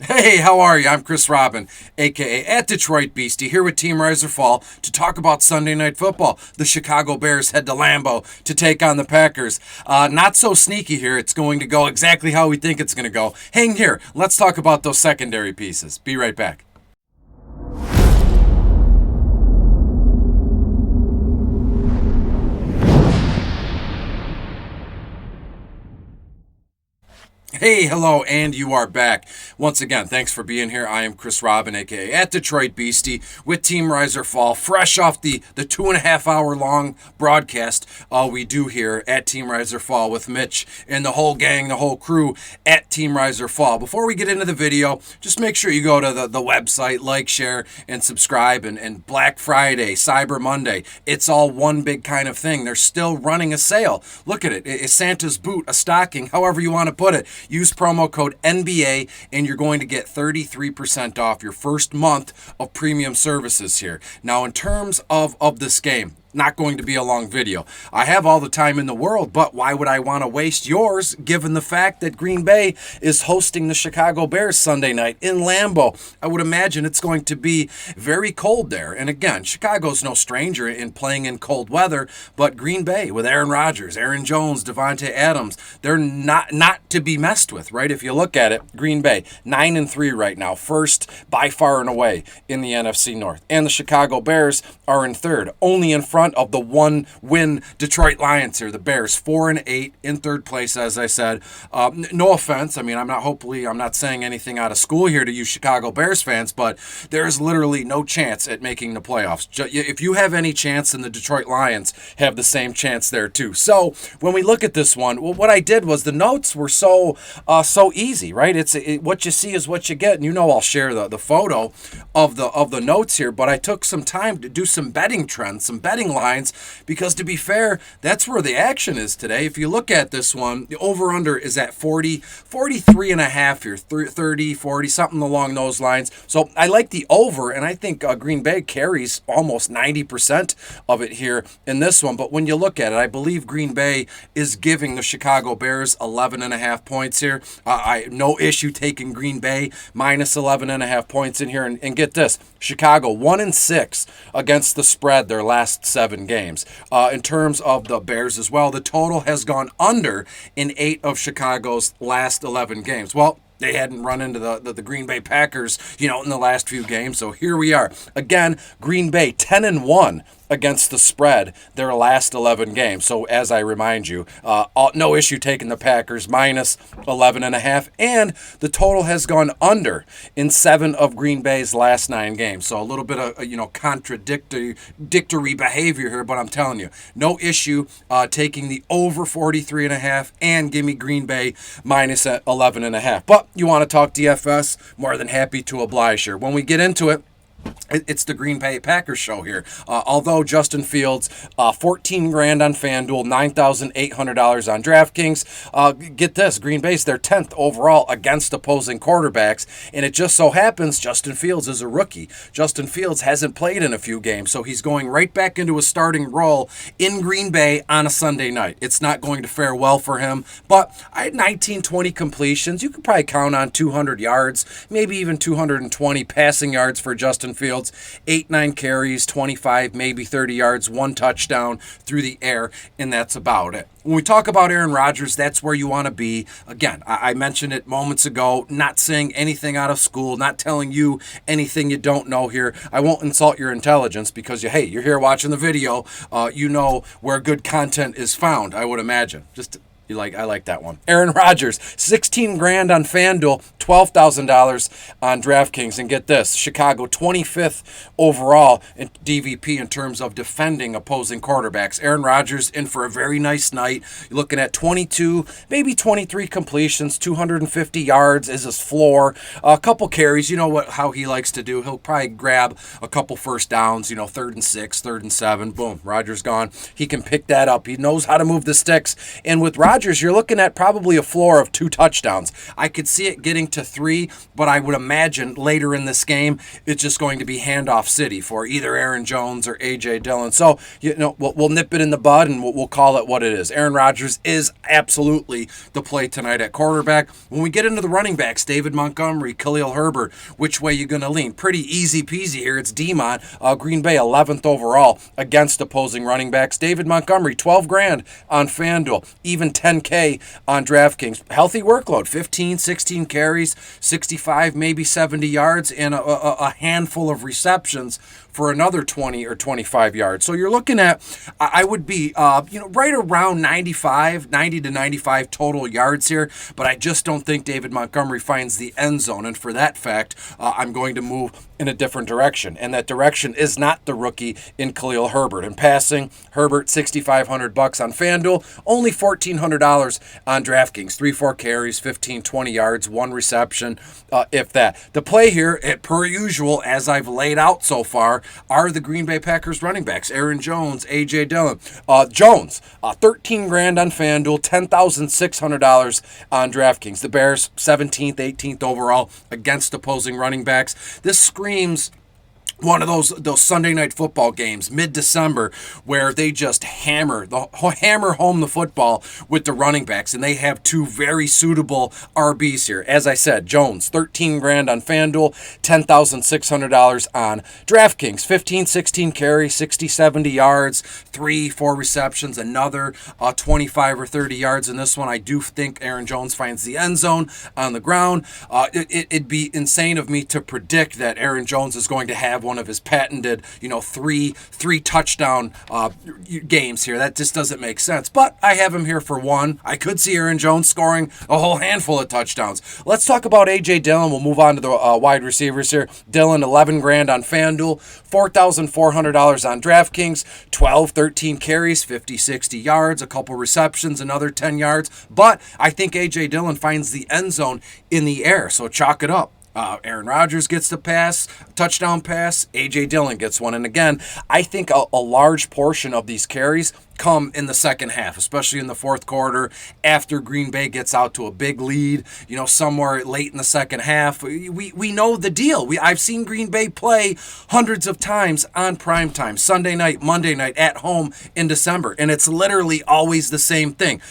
Hey, how are you? I'm Chris Robin, aka at Detroit Beastie, here with Team Riser Fall to talk about Sunday Night Football. The Chicago Bears head to Lambeau to take on the Packers. Not so sneaky here. It's going to go exactly how we think it's going to go. Hang here. Let's talk about those secondary pieces. Be right back. Hey, hello, and you are back. Once again, thanks for being here. I am Chris Robin, aka at Detroit Beastie, with Team Riser Fall, fresh off the 2.5 hour long broadcast we do here at Team Riser Fall with Mitch and the whole gang, the whole crew at Team Riser Fall. Before we get into the video, just make sure you go to the website, like, share, and subscribe. And Black Friday, Cyber Monday, it's all one big kind of thing. They're still running a sale. Look at it. It's Santa's boot, a stocking, however you want to put it. Use promo code NBA and you're going to get 33% off your first month of premium services here. Now, in terms of this game, not going to be a long video. I have all the time in the world, but why would I want to waste yours given the fact that Green Bay is hosting the Chicago Bears Sunday night in Lambeau? I would imagine it's going to be very cold there. And again, Chicago's no stranger in playing in cold weather, but Green Bay with Aaron Rodgers, Aaron Jones, Devontae Adams, they're not to be messed with, right? If you look at it, Green Bay 9-3 right now, first by far and away in the NFC North. And the Chicago Bears are in third, only in front of the one-win Detroit Lions here. The Bears 4-8 in third place, as I said. No offense. I mean, I'm not saying anything out of school here to you Chicago Bears fans, but there is literally no chance at making the playoffs. If you have any chance, then the Detroit Lions have the same chance there too. So when we look at this one, well, what I did was the notes were so easy, right? What you see is what you get, and I'll share the photo of the notes here. But I took some time to do some betting trends, some betting lines, because to be fair, that's where the action is today. If you look at this one, the over-under is at 43 and a half here, 30, 40, something along those lines. So I like the over, and I think Green Bay carries almost 90% of it here in this one. But when you look at it, I believe Green Bay is giving the Chicago Bears 11 and a half points here. I no issue taking Green Bay minus 11 and a half points in here. And get this, Chicago 1-6 against the spread their last 7 games. In terms of the Bears as well, the total has gone under in 8 of Chicago's last 11 games. Well, they hadn't run into the Green Bay Packers, in the last few games. So here we are. Again, Green Bay 10-1 against the spread their last 11 games. So as I remind you, no issue taking the Packers minus 11 and a half, and the total has gone under in 7 of Green Bay's last 9 games. So a little bit of contradictory behavior here, but I'm telling you, no issue taking the over 43 and a half and give me Green Bay minus 11 and a half. But you want to talk DFS? More than happy to oblige here. When we get into it, it's the Green Bay Packers show here. Although Justin Fields, $14,000 on FanDuel, $9,800 on Draftkings. Get this, Green Bay's their 10th overall against opposing quarterbacks, and it just so happens Justin Fields is a rookie. Justin Fields hasn't played in a few games, so he's going right back into a starting role in Green Bay on a Sunday night. It's not going to fare well for him, but I had 19-20 completions. You could probably count on 200 yards, maybe even 220 passing yards for Justin Fields, 8-9 carries, 25, maybe 30 yards, 1 touchdown through the air, and that's about it. When we talk about Aaron Rodgers, that's where you want to be. Again, I mentioned it moments ago, not saying anything out of school, not telling you anything you don't know here. I won't insult your intelligence because, you're here watching the video. You know where good content is found, I would imagine. I like that one. Aaron Rodgers, $16,000 on FanDuel, $12,000 on DraftKings. And get this, Chicago 25th overall in DVP in terms of defending opposing quarterbacks. Aaron Rodgers in for a very nice night. You're looking at 22, maybe 23 completions, 250 yards is his floor. A couple carries, how he likes to do. He'll probably grab a couple first downs, 3rd and 6, 3rd and 7. Boom, Rodgers gone. He can pick that up. He knows how to move the sticks. And with Rodgers, Rodgers, you're looking at probably a floor of 2 touchdowns. I could see it getting to 3, but I would imagine later in this game, it's just going to be handoff city for either Aaron Jones or A.J. Dillon. So, we'll nip it in the bud and we'll call it what it is. Aaron Rodgers is absolutely the play tonight at quarterback. When we get into the running backs, David Montgomery, Khalil Herbert, which way you going to lean? Pretty easy peasy here. It's D-Mon. Green Bay 11th overall against opposing running backs. David Montgomery, 12 grand on FanDuel, even 10K on DraftKings. Healthy workload, 15, 16 carries, 65, maybe 70 yards, and a handful of receptions for another 20 or 25 yards. So you're looking at, I would be, right around 90 to 95 total yards here, but I just don't think David Montgomery finds the end zone. And for that fact, I'm going to move in a different direction. And that direction is not the rookie in Khalil Herbert. In passing, Herbert, $6,500 on FanDuel, only $1,400 on DraftKings. 3-4 carries, 15, 20 yards, 1 reception, if that. The play here, per usual, as I've laid out so far, are the Green Bay Packers running backs, Aaron Jones, A.J. Dillon. Jones, 13 grand on FanDuel, $10,600 on DraftKings. The Bears, 17th, 18th overall against opposing running backs. This screams one of those Sunday night football games, mid-December, where they just hammer home the football with the running backs, and they have 2 very suitable RBs here. As I said, Jones, 13 grand on FanDuel, $10,600 on DraftKings. 15, 16 carries, 60, 70 yards, 3-4 receptions, another 25 or 30 yards in this one. I do think Aaron Jones finds the end zone on the ground. It'd be insane of me to predict that Aaron Jones is going to have one of his patented, three touchdown games here. That just doesn't make sense. But I have him here for 1. I could see Aaron Jones scoring a whole handful of touchdowns. Let's talk about A.J. Dillon. We'll move on to the wide receivers here. Dillon, 11 grand on FanDuel, $4,400 on DraftKings, 12, 13 carries, 50, 60 yards, a couple receptions, another 10 yards. But I think A.J. Dillon finds the end zone in the air, so chalk it up. Aaron Rodgers gets the touchdown pass. A.J. Dillon gets one. And again, I think a large portion of these carries come in the second half, especially in the fourth quarter after Green Bay gets out to a big lead, somewhere late in the second half. We know the deal. I've seen Green Bay play hundreds of times on primetime, Sunday night, Monday night, at home in December, and it's literally always the same thing.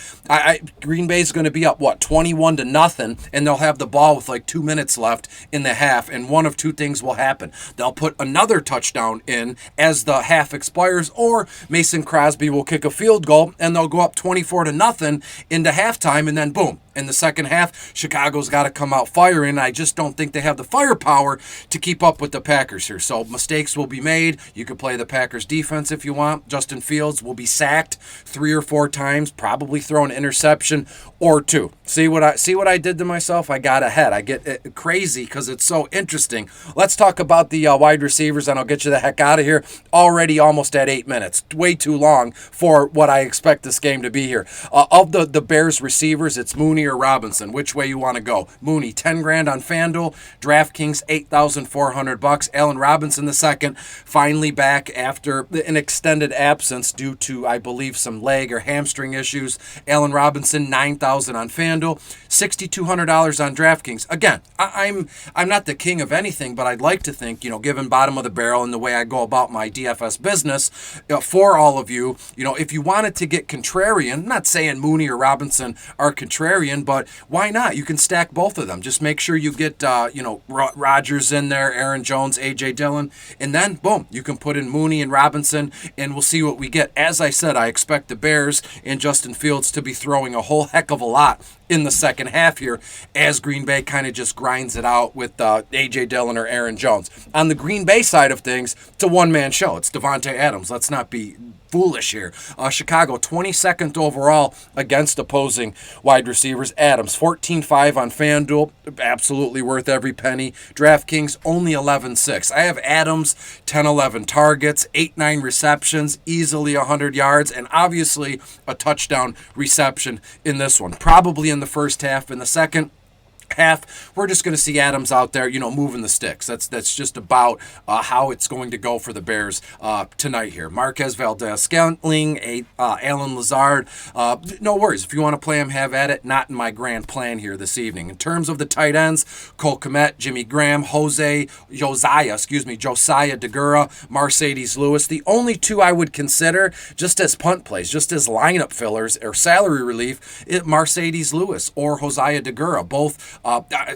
Green Bay's going to be up, 21-0, and they'll have the ball with like 2 minutes left in the half, and one of 2 things will happen. They'll put another touchdown in as the half expires, or Mason Crosby will kick a field goal, and they'll go up 24-0 into halftime, and then boom. In the second half, Chicago's got to come out firing. I just don't think they have the firepower to keep up with the Packers here. So mistakes will be made. You could play the Packers defense if you want. Justin Fields will be sacked 3 or 4 times, probably throw an interception or 2. See what I did to myself? I got ahead. I get crazy because it's so interesting. Let's talk about the wide receivers, and I'll get you the heck out of here. Already almost at 8 minutes. Way too long for what I expect this game to be here. Of the Bears receivers, it's Mooney or Robinson. Which way you want to go? Mooney, 10 grand on FanDuel. DraftKings, $8,400. Allen Robinson the second, finally back after an extended absence due to, I believe, some leg or hamstring issues. Allen Robinson, $9,000 on FanDuel, $6,200 on DraftKings. Again, I'm not the king of anything, but I'd like to think, given bottom of the barrel and the way I go about my DFS business, for all of you, if you wanted to get contrarian, I'm not saying Mooney or Robinson are contrarian, but why not? You can stack both of them. Just make sure you get, Rodgers in there, Aaron Jones, A.J. Dillon, and then, boom, you can put in Mooney and Robinson, and we'll see what we get. As I said, I expect the Bears and Justin Fields to be throwing a whole heck of a lot in the second half here as Green Bay kind of just grinds it out with A.J. Dillon or Aaron Jones. On the Green Bay side of things, it's a one-man show. It's Devontae Adams. Let's not be foolish here. Chicago, 22nd overall against opposing wide receivers. Adams, 14.5 on FanDuel. Absolutely worth every penny. DraftKings, only 11.6. I have Adams, 10-11 targets, 8-9 receptions, easily 100 yards, and obviously a touchdown reception in this one. Probably in the first half. In the second, half, we're just going to see Adams out there, moving the sticks. That's just about how it's going to go for the Bears tonight here. Marquez Valdes-Scantling, Alan Lazard. No worries. If you want to play him, have at it. Not in my grand plan here this evening. In terms of the tight ends, Cole Kmet, Jimmy Graham, Josiah DeGura, Mercedes Lewis. The only two I would consider just as punt plays, just as lineup fillers or salary relief, Mercedes Lewis or Josiah DeGura. Both,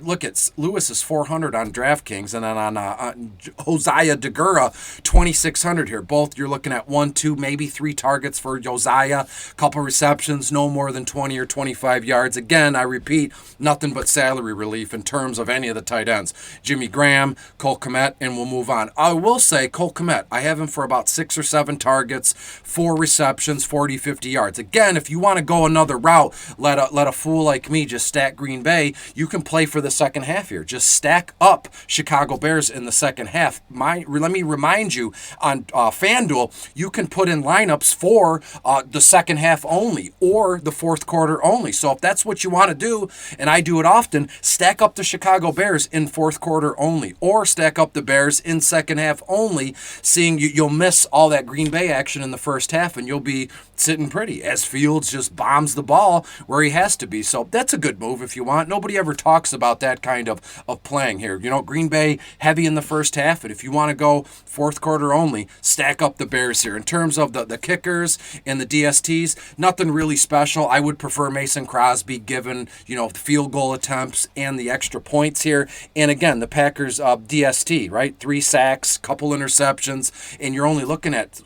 look at Lewis is 400 on DraftKings, and then on Josiah DeGura, 2,600 here. Both you're looking at 1, 2, maybe 3 targets for Josiah, couple receptions, no more than 20 or 25 yards. Again, I repeat, nothing but salary relief in terms of any of the tight ends. Jimmy Graham, Cole Kmet, and we'll move on. I will say Cole Kmet, I have him for about 6 or 7 targets, 4 receptions, 40, 50 yards. Again, if you want to go another route, let a fool like me just stack Green Bay, you can play for the second half here. Just stack up Chicago Bears in the second half. Let me remind you, on FanDuel, you can put in lineups for the second half only or the fourth quarter only. So if that's what you want to do, and I do it often, stack up the Chicago Bears in fourth quarter only, or stack up the Bears in second half only, seeing you'll miss all that Green Bay action in the first half, and you'll be sitting pretty as Fields just bombs the ball where he has to be. So that's a good move if you want. Nobody ever talks about that kind of playing here. Green Bay heavy in the first half, and if you want to go fourth quarter only, stack up the Bears here. In terms of the kickers and the DSTs, nothing really special. I would prefer Mason Crosby given, the field goal attempts and the extra points here. And again, the Packers DST, right? 3 sacks, couple interceptions, and you're only looking at,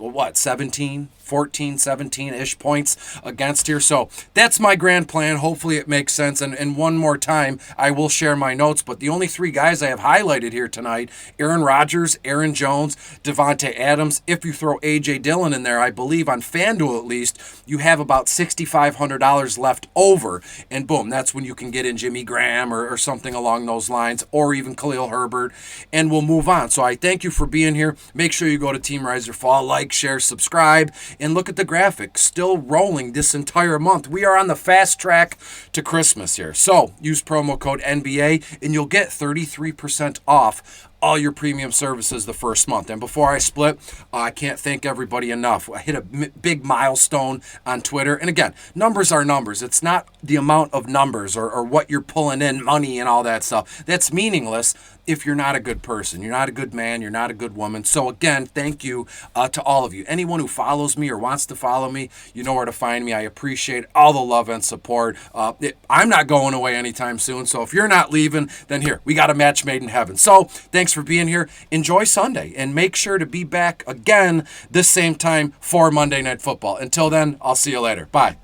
14, 17-ish points against here. So that's my grand plan. Hopefully it makes sense. And one more time, I will share my notes, but the only 3 guys I have highlighted here tonight, Aaron Rodgers, Aaron Jones, Devontae Adams. If you throw A.J. Dillon in there, I believe on FanDuel at least, you have about $6,500 left over. And boom, that's when you can get in Jimmy Graham or something along those lines, or even Khalil Herbert, and we'll move on. So I thank you for being here. Make sure you go to Team Riser Fall, like, share, subscribe, and look at the graphic. Still rolling this entire month. We are on the fast track to Christmas here. So use promo code NBA and you'll get 33% off all your premium services the first month. And before I split, I can't thank everybody enough. I hit a big milestone on Twitter. And again, numbers are numbers. It's not the amount of numbers or what you're pulling in, money and all that stuff. That's meaningless if you're not a good person. You're not a good man. You're not a good woman. So again, thank you to all of you. Anyone who follows me or wants to follow me, you know where to find me. I appreciate all the love and support. I'm not going away anytime soon. So if you're not leaving, then here, we got a match made in heaven. So thanks for being here. Enjoy Sunday and make sure to be back again this same time for Monday Night Football. Until then, I'll see you later. Bye.